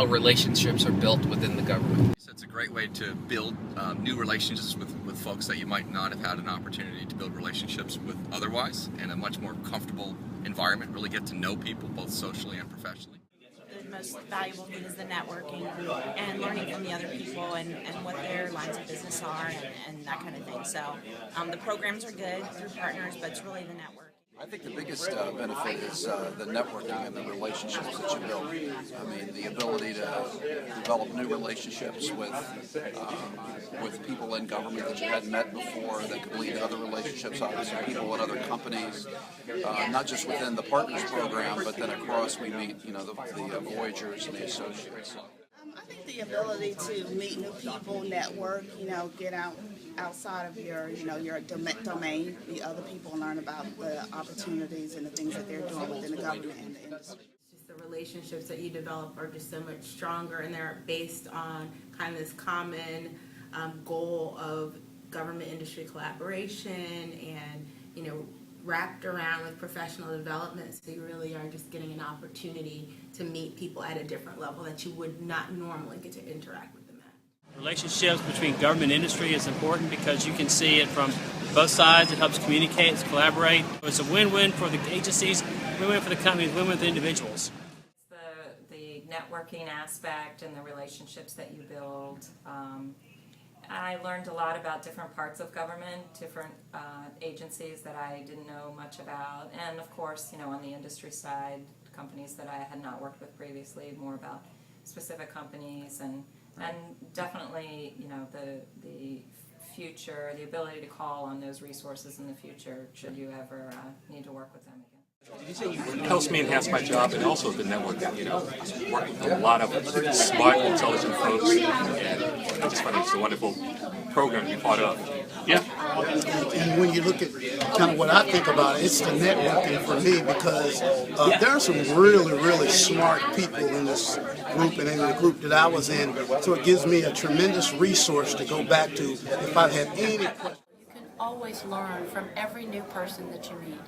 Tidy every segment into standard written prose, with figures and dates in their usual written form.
how relationships are built within the government. So it's a great way to build new relationships with folks that you might not have had an opportunity to build relationships with otherwise, in a much more comfortable environment, really get to know people both socially and professionally. The most valuable thing is the networking and learning from the other people and what their lines of business are and that kind of thing. So the programs are good through partners, but it's really the network. I think the biggest benefit is the networking and the relationships that you build. I mean, the ability to develop new relationships with people in government that you hadn't met before that could lead to other relationships, obviously people in other companies, not just within the Partners program, but then across we meet, the Voyagers and the Associates. I think the ability to meet new people, network, get outside of your domain, meet other people and learn about the opportunities and the things that they're doing within the government and the industry. Just the relationships that you develop are just so much stronger, and they're based on kind of this common goal of government industry collaboration and, wrapped around with professional development, so you really are just getting an opportunity to meet people at a different level that you would not normally get to interact with them at. Relationships between government and industry is important because you can see it from both sides. It helps communicate, it's collaborate. It's a win-win for the agencies, win-win for the companies, win-win for the individuals. The networking aspect and the relationships that you build. I learned a lot about different parts of government, different agencies that I didn't know much about, and of course, on the industry side, companies that I had not worked with previously, more about specific companies, and definitely, the future, the ability to call on those resources in the future should you ever need to work with them again. Did you say it helps me enhance my job and also the network? Work with a lot of smart, intelligent folks, and I just find it's a wonderful program to be part of. Yeah. And when you look at kind of what I think about it, it's the networking for me because there are some really, really smart people in this group and in the group that I was in. So it gives me a tremendous resource to go back to if I have any questions. You can always learn from every new person that you meet.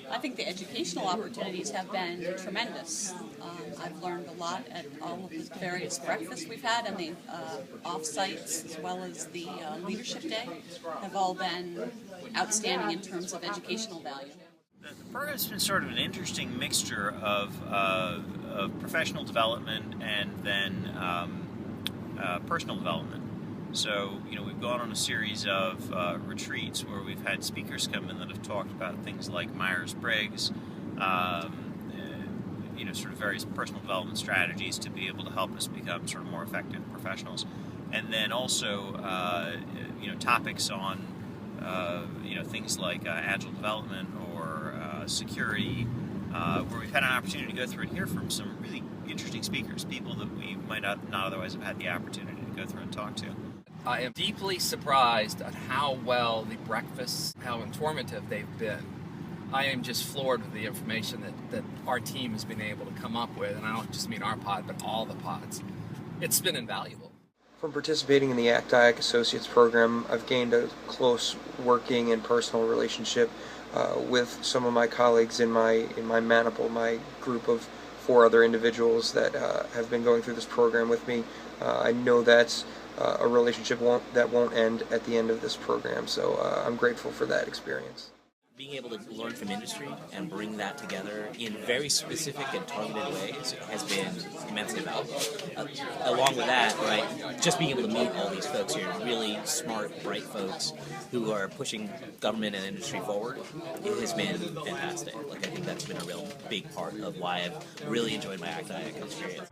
I think the educational opportunities have been tremendous. I've learned a lot at all of the various breakfasts we've had, and the off-sites as well as the leadership day have all been outstanding in terms of educational value. The program's been sort of an interesting mixture of professional development and then personal development. So, we've gone on a series of retreats where we've had speakers come in that have talked about things like Myers-Briggs, sort of various personal development strategies to be able to help us become sort of more effective professionals. And then also, topics on, things like agile development or security, where we've had an opportunity to go through and hear from some really interesting speakers, people that we might not otherwise have had the opportunity to go through and talk to. I am deeply surprised at how well the breakfasts, how informative they've been. I am just floored with the information that our team has been able to come up with, and I don't just mean our pod, but all the pods. It's been invaluable. From participating in the IAC Associates program, I've gained a close working and personal relationship with some of my colleagues in my maniple, my group of 4 other individuals that have been going through this program with me. I know that's a relationship that won't end at the end of this program, so I'm grateful for that experience. Being able to learn from industry and bring that together in very specific and targeted ways has been immensely valuable. Along with that, right, just being able to meet all these folks here, really smart, bright folks who are pushing government and industry forward, it has been fantastic. I think that's been a real big part of why I've really enjoyed my IAC experience.